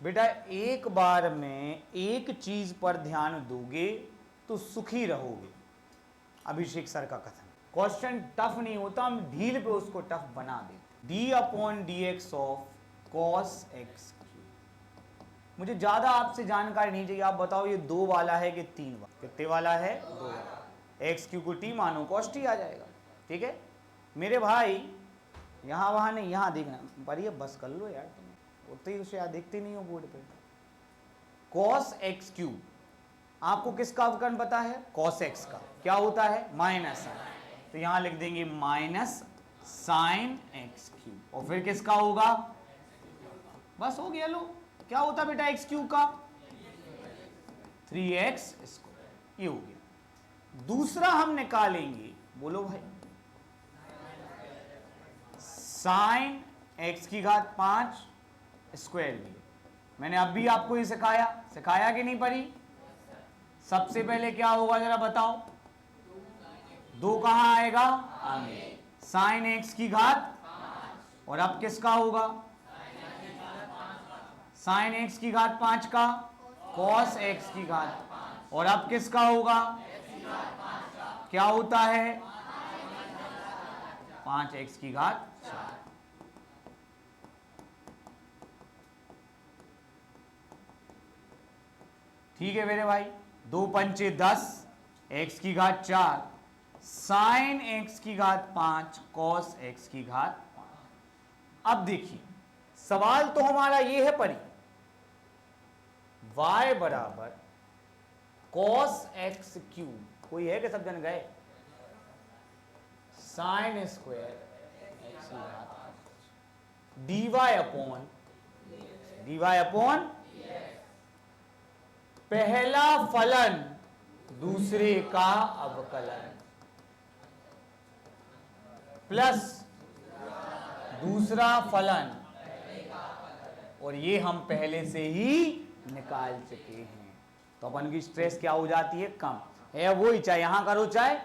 बेटा एक बार में एक चीज पर ध्यान दोगे तो सुखी रहोगे, अभिषेक सर का कथन। क्वेश्चन टफ नहीं होता, हम ढील पे उसको टफ बना देते। d/dx of cos x। मुझे ज्यादा आपसे जानकारी नहीं चाहिए, आप बताओ ये 2 वाला है कि 3 वाला, कितने वाला है? 2 वाला। एक्स क्यू को टी मानो cos t आ जाएगा। ठीक है मेरे भाई, यहां वहां नहीं, यहां देखना। पर ये बस कर लो यार, तुम उतने ही उसे यार देखते नहीं हो बोर्ड पे। cos x क्यूब, आपको किसका अवकलन पता है? cos x का। क्या होता है? Minus sine. तो यहां लिख देंगे माइनस साइन एक्स क्यूब। और फिर किसका होगा? बस हो गया। लो क्या होता बेटा एक्स क्यूब का? 3x square. ये हो गया। दूसरा हम निकालेंगे, बोलो भाई, साइन एक्स की घात 5 स्क्वायर भी। मैंने अब भी आपको ये सिखाया कि नहीं परी? सबसे पहले क्या होगा जरा बताओ? 2 कहां आएगा? आगे। साइन एक्स की घात, और अब किसका होगा? साइन एक्स की घात 5 का कॉस एक्स की घात, और अब किसका होगा? क्या होता है? 5x की घात 4। ठीक है मेरे भाई, 2 पंचे 10, x की घात 4 साइन x की घात 5 कॉस x की घात 5। अब देखिए सवाल तो हमारा ये है परी, y बराबर कॉस एक्स क्यूब, कोई है कि सब जन गए? साइन स्क्वायर एक्स की घात dy अपॉन पहला फलन दूसरे का अवकलन प्लस दूसरा फलन, और ये हम पहले से ही निकाल चुके हैं। तो अपन की स्ट्रेस क्या हो जाती है? कम है। वो ही चाहे यहां करो चाहे,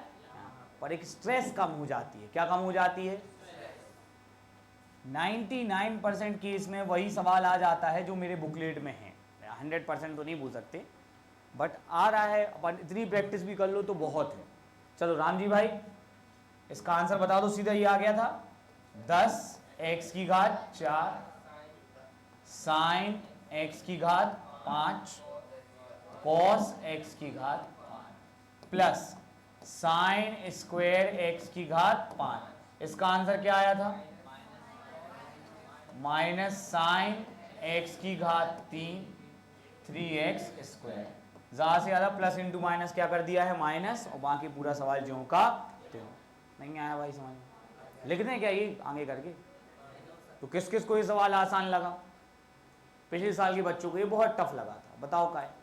पर एक स्ट्रेस कम हो जाती है। क्या कम हो जाती है? 99% केस में वही सवाल आ जाता है जो मेरे बुकलेट में है। 100% तो नहीं बोल सकते, बट आ रहा है। अपन इतनी प्रैक्टिस भी कर लो तो बहुत है। चलो राम जी भाई, इसका आंसर बता दो। सीधा ये आ गया था 10x की घात 4 साइन x की घात 5 कॉस x की घात 5 प्लस साइन स्क्वायर x की घात 5। इसका आंसर क्या आया था? माइनस साइन x की घात 3x स्क्वायर। ज्यादा से ज्यादा प्लस इंटू माइनस क्या कर दिया है? माइनस, और बाकी पूरा सवाल ज्यों का त्यों। नहीं आया भाई समझ में? लिख दें क्या ये आगे करके? तो किस किस को ये सवाल आसान लगा? पिछले साल के बच्चों को ये बहुत टफ लगा था। बताओ क्या है?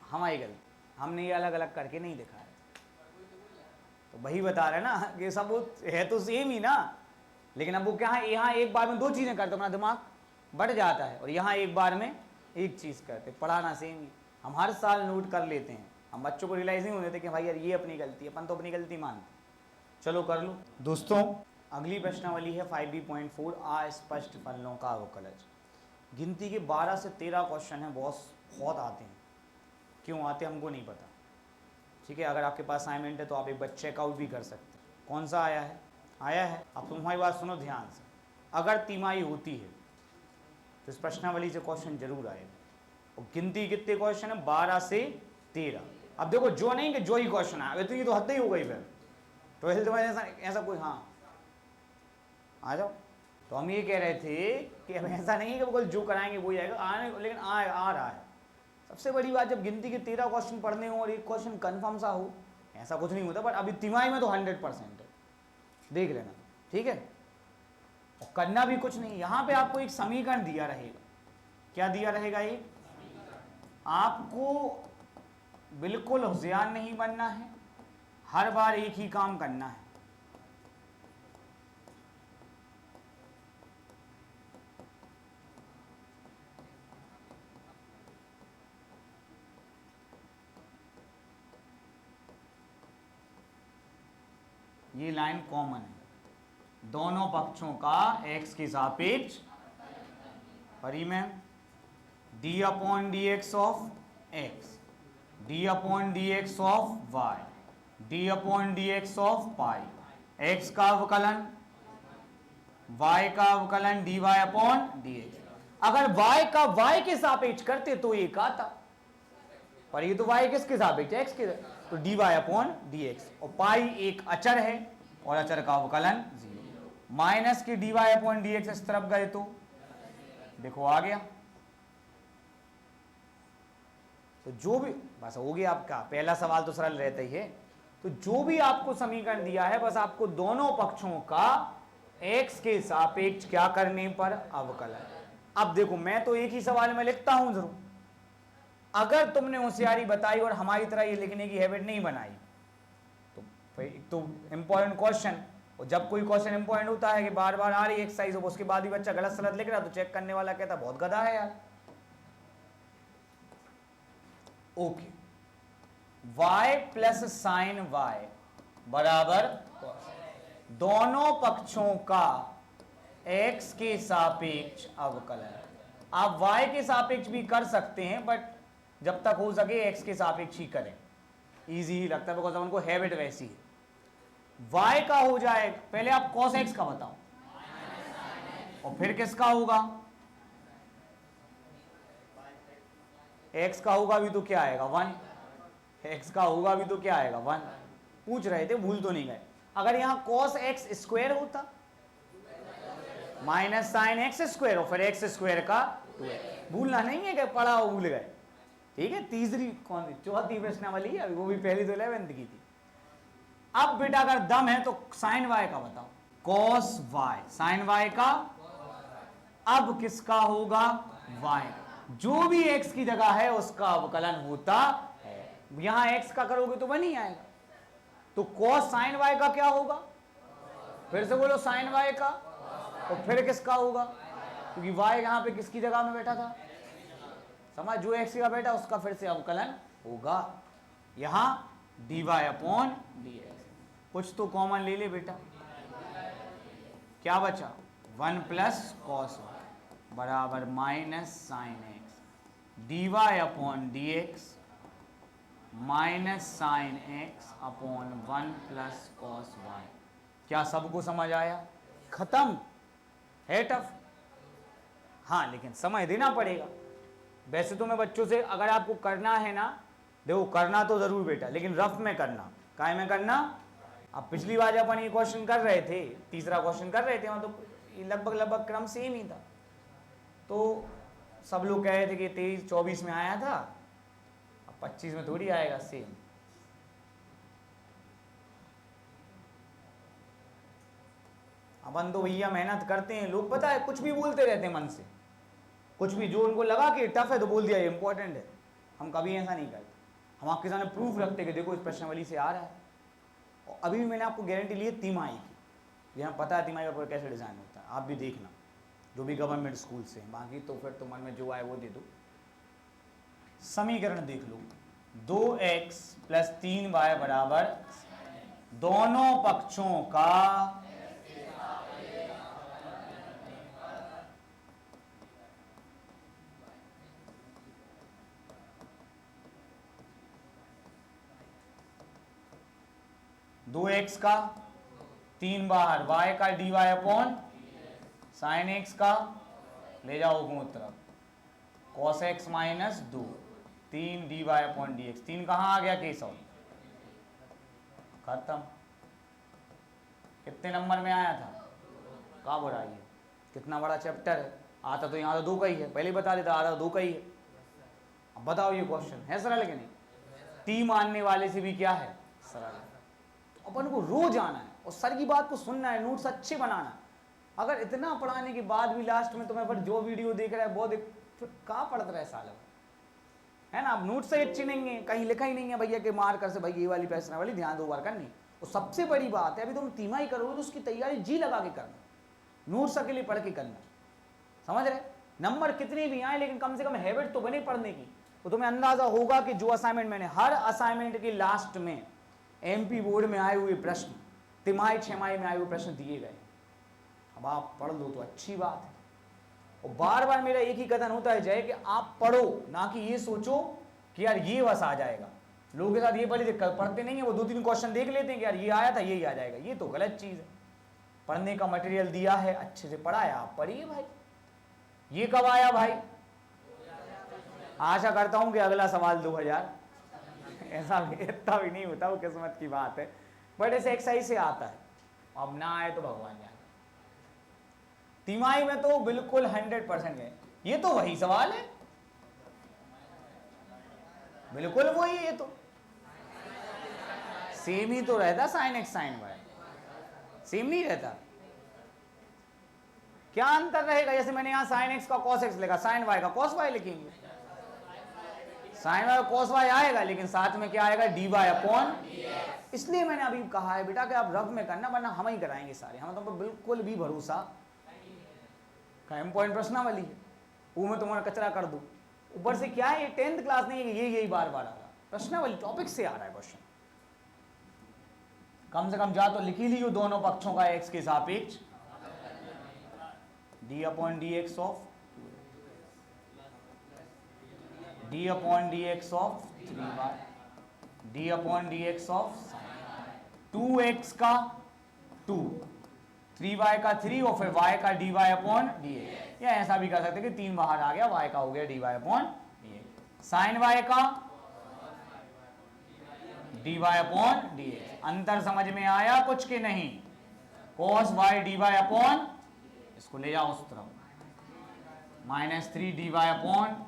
हमारी गलती, हमने ये अलग अलग करके नहीं दिखाया। तो वही बता रहे ना कि सब है तो सेम ही ना, लेकिन अब वो क्या है, यहाँ एक बार में 2 चीजें करते, अपना दिमाग बढ़ जाता है, और यहाँ एक बार में एक चीज करते। पढ़ाना सेम ही, हम हर साल नोट कर लेते हैं। हम बच्चों को रियलाइज नहीं होने देते कि भाई यार ये अपनी गलती है। अपन तो अपनी गलती मानते। चलो कर लो दोस्तों। अगली प्रश्नावली है 5B.4 अस्पष्ट फलनों का अवकलन। गिनती के 12 से 13 क्वेश्चन हैं। बहुत आते हैं, क्यों आते हैं हमको नहीं पता। ठीक है, अगर आपके पास असाइनमेंट है तो आप एक बार चेकआउट भी कर सकते हैं। कौन सा आया है? आया है। अब तुम्हारी बात सुनो ध्यान से। अगर तिमाही होती है तो इस प्रश्नावली से क्वेश्चन जरूर आएगा। और गिनती कितने क्वेश्चन है? 12 से 13। अब देखो जो नहीं कि जो ही क्वेश्चन आया तो ये तो हद ही हो गई फिर। 12th में ऐसा कोई, हाँ आ जाओ। तो हम ये कह रहे थे कि अब ऐसा नहीं है कि बिल्कुल जो कराएंगे वही आएगा, आने, लेकिन आ रहा है। सबसे बड़ी बात, जब गिनती के 13 क्वेश्चन पढ़ने हो और एक क्वेश्चन कन्फर्म सा हो, ऐसा कुछ नहीं होता। बट अभी तिमाही में तो 100% है, देख लेना। ठीक है, और करना भी कुछ नहीं। यहां पे आपको एक समीकरण दिया रहेगा। क्या दिया रहेगा? ये आपको बिल्कुल होशियार नहीं बनना है, हर बार एक ही काम करना है। ये लाइन कॉमन है, दोनों पक्षों का x के सापेक्ष परिमेय। D upon d x of x, d upon d x of y, d upon d x of pi, x का अवकलन, y का अवकलन dy अपॉन dx। अगर y का y के सापेक्ष करते तो एक आता, पर ये तो y किसके सापेक्ष है, x के, तो dy अपॉन dx, और पाई एक अचर है और अचर का अवकलन 0, माइनस की dy अपॉन dx इस तरफ गए तो देखो आ गया। तो जो भी, बस हो गया आपका पहला सवाल तो सरल रहता ही है। तो जो भी आपको समीकरण दिया है बस आपको दोनों पक्षों का x के सापेक्ष क्या करने पर अवकलन। अब देखो मैं तो एक ही सवाल में लिखता हूं जरूर, अगर तुमने होशियारी बताई और हमारी तरह ये लिखने की हैबिट नहीं बनाई तो इंपॉर्टेंट क्वेश्चन, और जब कोई क्वेश्चन इंपॉर्टेंट होता है कि बार बार आ रही एक्सरसाइज, उसके बाद भी बच्चा गलत सलत लिख रहा तो चेक करने वाला कहता बहुत गधा है यार। Okay, y plus sign y बराबर दोनों पक्षों का x के सापेक्ष अवकलन। आप y के सापेक्ष भी कर सकते हैं, बट जब तक हो सके x के सापेक्ष ही करें, इजी ही लगता है बिकॉज उनको हैबिट वैसी है। y का हो जाए, पहले आप cos x का बताओ और फिर किसका होगा, x का होगा भी तो क्या आएगा 1, x का होगा भी तो क्या आएगा 1, पूछ रहे थे भूल तो नहीं गए। अगर यहां cos x स्क्वायर होता माइनस साइन एक्स स्क्वायर और फिर एक्स स्क्वायर का 2x, भूलना नहीं है कि पढ़ा हो भूल गए, ठीक है। तीसरी कौन सी, चौथी प्रश्नावली है, वो भी पहली तो 11th की थी। अब बेटा अगर दम है तो साइन y का बताओ, cos y, साइन y का, अब किसका होगा y, जो भी x की जगह है उसका अवकलन होता है। यहां x का करोगे तो 1 ही आएगा, तो cos साइन y का क्या होगा, फिर से बोलो साइन y का, और फिर किसका होगा, क्योंकि y यहां पे किसकी जगह में बैठा था, समझ, जो x का बैठा उसका फिर से अवकलन होगा। यहां dy अपॉन dx, कुछ तो कॉमन ले ले बेटा, क्या बचा 1 प्लस कॉस y बराबर minus sine x, dy upon dx minus sine x upon 1 plus cos y। क्या सबको समझ आया, खत्म है टफ, हाँ लेकिन समय देना पड़ेगा। वैसे तो मैं बच्चों से, अगर आपको करना है ना, देखो करना तो जरूर बेटा, लेकिन रफ में करना, काय में करना। अब पिछली बार जब अपन ये क्वेश्चन कर रहे थे, तीसरा क्वेश्चन कर रहे थे, मतलब लगभग क्रम सेम ही था, तो सब लोग कह रहे थे कि 23-24 में आया था, अब 25 में थोड़ी आएगा सेम। अपन तो भैया मेहनत करते हैं, लोग पता है कुछ भी बोलते रहते हैं मन से, कुछ भी जो उनको लगा कि टफ है तो बोल दिया ये इंपॉर्टेंट है। हम कभी ऐसा नहीं करते, हम आपके सामने प्रूफ रखते कि देखो इस प्रश्नावली से आ रहा है। और अभी भी मैंने आपको गारंटी ली है तिमाही की, यहाँ पता है तिमाही का पेपर कैसे डिज़ाइन होता है, आप भी देखना जो भी गवर्नमेंट स्कूल से, बाकी तो फिर तो मन में जो आए वो दे दो। समीकरण देख लो, 2x प्लस 3y बराबर दोनों पक्षों का दो एक्स का 3 बार y का dy अपॉन साइन x का, ले जाओ गुण तरफ, cos x minus 2 3 dy upon dx। 3 कहाँ आ गया केशव, खत्म। कितने नंबर में आया था, कहा बुराई है, कितना बड़ा चैप्टर है, आता तो यहाँ तो 2 का ही है, पहले ही बता देता आता 2 का ही है। अब बताओ ये क्वेश्चन है सरल कि नहीं, टी मानने वाले से भी क्या है सरल है। अपन को रोज आना है और सर की बात को सुनना है, नोट्स अच्छे बनाना। अगर इतना पढ़ाने के बाद भी लास्ट में तुम्हें पर जो वीडियो देख रहा है वो देख, फिर कहाँ पढ़ता रहे साल है ना। अब नोट्स से अच्छी नहीं है, कहीं लिखा ही नहीं है भैया के मार कर से भाई ये वाली प्रश्नावली ध्यान 2 बार करनी। और सबसे बड़ी बात है, अभी तुम तिमाही करोगे तो उसकी तैयारी जी लगा के करना, नोट्स अकेले पढ़ के करना, समझ रहे। नंबर कितने भी आए लेकिन कम से कम हैबिट तो बने पढ़ने की। तो तुम्हें अंदाजा होगा कि जो असाइनमेंट मैंने, हर असाइनमेंट के लास्ट में एमपी बोर्ड में आए हुए प्रश्न, तिमाही 6 माही में आए हुए प्रश्न दिए गए। अब आप पढ़ लो तो अच्छी बात है, और बार बार मेरा एक ही कथन होता है जय कि आप पढ़ो, ना कि ये सोचो कि यार ये बस आ जाएगा। लोगों के साथ ये बड़ी दिक्कत, पढ़ते नहीं है, वो 2-3 क्वेश्चन देख लेते हैं कि यार ये आया था यही आ जाएगा। ये तो गलत चीज़ है। पढ़ने का मटेरियल दिया है, अच्छे से पढ़ाया, आप पढ़िए भाई। ये कब आया भाई? आशा करता हूं कि अगला सवाल 2000। ऐसा भी इतना भी नहीं होता, वो किस्मत की बात है, बट ऐसे एक्सरसाइज से आता है। अब ना आए तो भगवान जाने। तिमाही में तो बिल्कुल 100% है। ये तो वही सवाल है, बिल्कुल वही है। ये तो सेम ही तो रहता, sine x sine y same नहीं रहता। क्या अंतर रहेगा? जैसे मैंने यहां साइन एक्स का कॉस एक्स लिखा, साइन वाई का कॉस वाई लिखेंगे। साइन वाई का कॉस वाई आएगा, लेकिन साथ में क्या आएगा? D y upon. इसलिए मैंने अभी कहा है बेटा कि आप रफ में करना, वरना हम ही कराएंगे सारे। हमें तुम पर बिल्कुल भी भरोसा का इम्पोर्टेंट प्रश्नावली है, वो मैं तुम्हारा कचरा कर दूं। ऊपर से क्या है, ये 10th क्लास नहीं है कि यही बार बार आ रहा, प्रश्नावली टॉपिक से आ रहा है क्वेश्चन। कम से कम जा तो लिख ही लियो दोनों पक्षों का एक्स के सापेक्ष D upon d x of D upon d x of 3y D upon d x of 2x का 2, 3y का 3 और फिर y का dy अपॉन dx। या ऐसा भी कर सकते कि 3 बाहर आ गया, y का हो गया dy अपॉन dx। साइन y का dy अपॉन dx। अंतर समझ में आया कुछ के नहीं? cos y dy अपॉन, इसको ले जाओ उस तरफ, -3 dy अपॉन,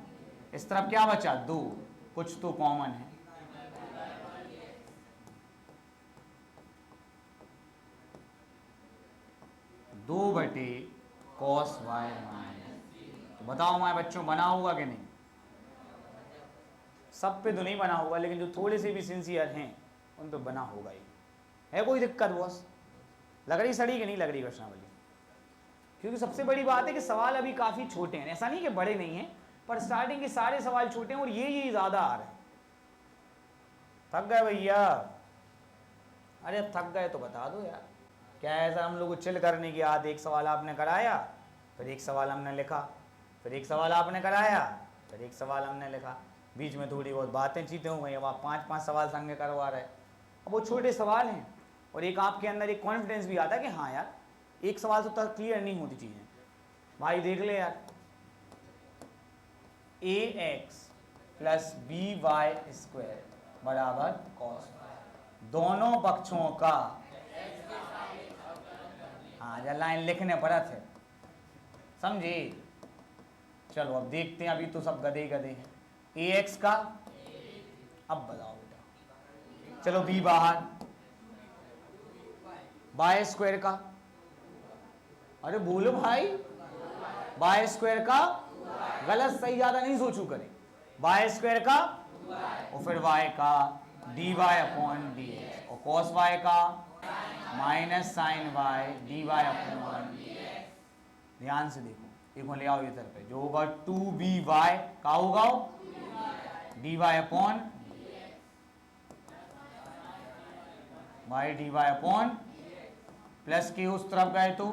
इस तरफ क्या बचा? 2, कुछ तो कॉमन है। दो बटे cos y माइनस। तो बताओ हमारे बच्चों बना होगा कि नहीं? सब पे तो नहीं बना होगा, लेकिन जो थोड़े से भी सिंसियर हैं उन पे बना होगा ही। है कोई दिक्कत बॉस? लग रही सड़ी कि नहीं लग रही प्रश्नावली? क्योंकि सबसे बड़ी बात है कि सवाल अभी काफ़ी छोटे हैं। ऐसा नहीं कि बड़े नहीं हैं, पर स्टार्टिंग के सारे सवाल छोटे हैं और ये ज़्यादा आ रहे हैं। थक गए भैया? अरे अब थक गए तो बता दो यार। क्या ऐसा हम लोग को चिल करने की आदत? एक सवाल आपने कराया, फिर एक सवाल हमने लिखा, फिर एक सवाल आपने कराया, फिर एक सवाल हमने लिखा, बीच में थोड़ी बहुत बातें चीतें हो गई। अब आप 5-5 सवाल संग करवा रहे। अब वो छोटे सवाल हैं और एक आपके अंदर एक कॉन्फिडेंस भी आता है कि हाँ यार एक सवाल तो क्लियर नहीं होती चीज़ें। भाई देख ले यार, ax प्लस by² बराबर cos, दोनों पक्षों का, हाँ जब लाइन लिखने पड़ा थे, समझे? चलो अब देखते हैं, अभी तो सब गधे गधे हैं। ax का, अब बताओ बेटा, चलो b बाहर, y² का, अरे बोलो भाई, y² का, गलत सही ज्यादा नहीं सोचू करें, y² का और फिर y का dy अपॉन dx और cos y का minus sine y dy upon dx। ध्यान से देखो, एक ले आओ इधर पे, जो होगा 2by का होगा dy upon y dy upon plus के उस तरफ गए तो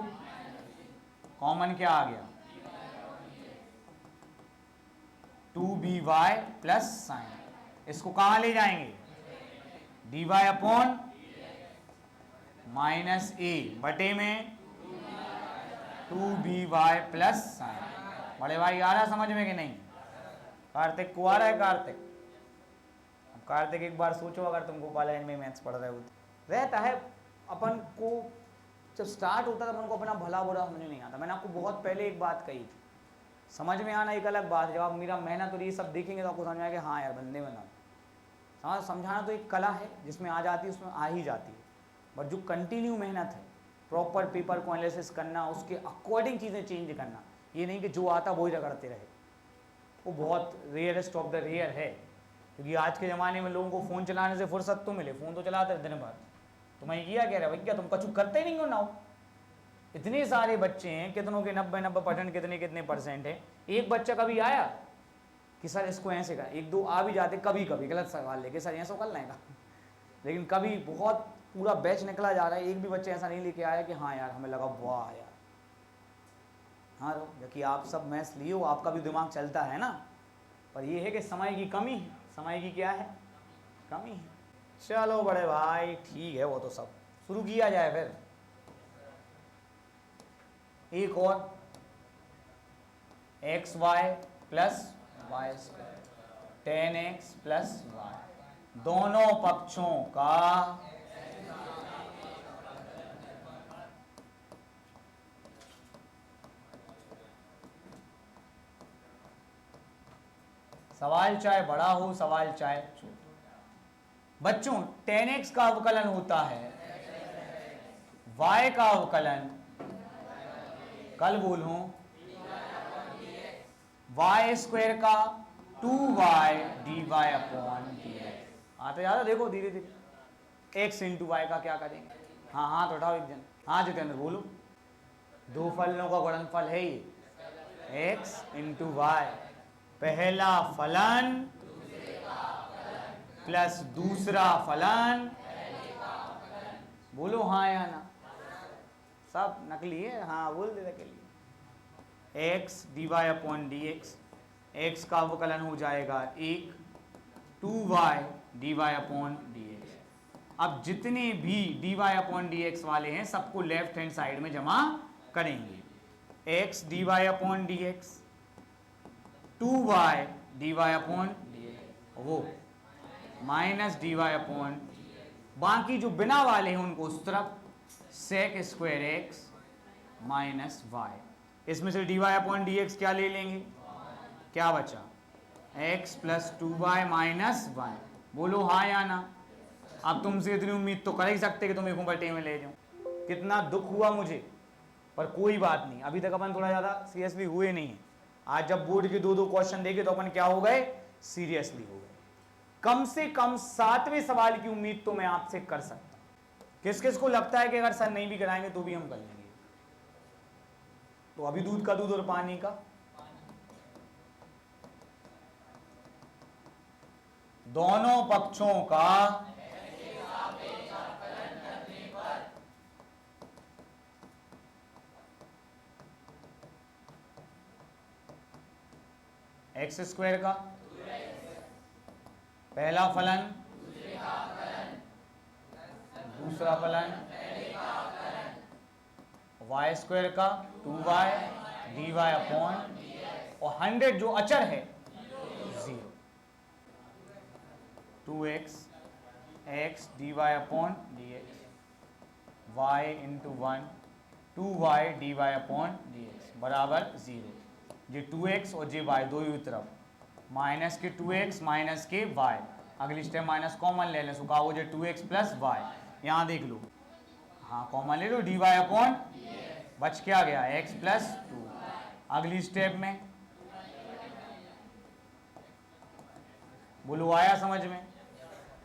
कॉमन क्या आ गया? 2by plus sign. इसको कहाँ ले जाएंगे? dy अपॉन माइनस ए बटे में 2by प्लस साइन। बड़े भाई आ रहा समझ में कि नहीं? कार्तिक को आ रहा है? कार्तिक, अब कार्तिक एक बार सोचो, अगर तुम गोपाल में मैथ्स पढ़ रहे हो तो रहता है अपन को, जब स्टार्ट होता है तब उनको अपना भला बुरा समझ नहीं आता। मैंने आपको बहुत पहले एक बात कही थी, समझ में आना एक अलग बात है। जब आप मेरा मेहनत और ये सब देखेंगे तो आपको समझ में आएगा हाँ यार बंदे बनाओ। समझाना तो एक कला है, जिसमें आ जाती है उसमें आ ही जाती है, बट जो कंटिन्यू मेहनत है, प्रॉपर पेपर को एनालिसिस करना, उसके अकॉर्डिंग चीज़ें चेंज करना, ये नहीं कि जो आता वही रगड़ते रहे, वो बहुत रेयरेस्ट ऑफ द रेयर है। क्योंकि आज के ज़माने में लोगों को फ़ोन चलाने से फुर्सत तो मिले, फ़ोन तो चलाते रहे दिन भर। तो मैं किया कह रहा भैया, तुम कछु करते नहीं हो ना? इतने सारे बच्चे हैं, कितनों के 90% कितने % है। एक बच्चा कभी आया कि सर इसको ऐसे कर, एक दो आ भी जाते कभी कभी गलत सवाल लेके, सर ऐसा कर लेगा, लेकिन कभी बहुत पूरा बैच निकला जा रहा है, एक भी बच्चा ऐसा नहीं लेके आया कि हाँ यार हमें लगा वाह यार हाँ रो, जबकि आप सब मैथ्स लिए हो, आपका भी दिमाग चलता है ना, पर ये है कि समय की कमी है। समय की क्या है? कमी है। चलो बड़े भाई ठीक है, वो तो सब शुरू किया जाए फिर। एक और x y plus y square 10x plus y, दोनों पक्षों का सवाल चाहे बड़ा हो, सवाल चाहे छोटा। बच्चों 10x का अवकलन होता है y का अवकलन, कल बोलूं वाई स्क्वायर का 2y dy अपॉन dx। आते ज़्यादा देखो धीरे धीरे। x इंटू वाई का क्या करेंगे? हाँ हाथ उठाओ एक जन। हाँ जितेंद्र बोलो। दो फलनों का गुणनफल है ये, x इंटू वाई, पहला फलन प्लस दूसरा फलन। बोलो हाँ या ना, सब नकली है, हाँ बोल दे के लिए। x dy upon d x का अवकलन हो जाएगा 1, 2y dy upon d x. अब जितने भी dy अपॉन डी एक्स वाले हैं सबको लेफ्ट हैंड साइड में जमा करेंगे। x dy upon d x, 2y dy upon d x, वो माइनस dy अपॉन, बाकी जो बिना वाले हैं उनको उस तरफ, sec square x minus y. इसमें से dy अपॉन डी एक्स क्या ले लेंगे? क्या बचा? x plus 2y minus y. बोलो हाँ या ना। अब तुमसे इतनी उम्मीद तो कर ही सकते कि तुम एक बटे में ले जाओ। कितना दुख हुआ मुझे, पर कोई बात नहीं, अभी तक अपन थोड़ा ज़्यादा सीरियसली हुए नहीं है। आज जब बोर्ड के 2-2 क्वेश्चन देखे तो अपन क्या हो गए? सीरियसली हो गए। कम से कम 7वें सवाल की उम्मीद तो मैं आपसे कर सकता। किस किस को लगता है कि अगर सर नहीं भी कराएंगे तो भी हम कर लेंगे? तो अभी दूध का दूध और पानी का, दोनों पक्षों का एक्स स्क्वायर का पहला फलन, दूसरा फलन वाई स्क्वायर का 2y dy अपॉन, और 100 जो अचर है 0, 2x x dy upon dx, y into 1 2y dy upon dx बराबर 0। ये 2x और ये y दो ही तरफ, माइनस के 2x माइनस के y, अगली स्टेप माइनस कॉमन ले लें, सुखा हो जाए 2x प्लस वाई। यहाँ देख लो, हाँ कॉमन ले लो, dy अपॉन बच क्या गया x प्लस 2। अगली स्टेप में बोलो आया समझ में?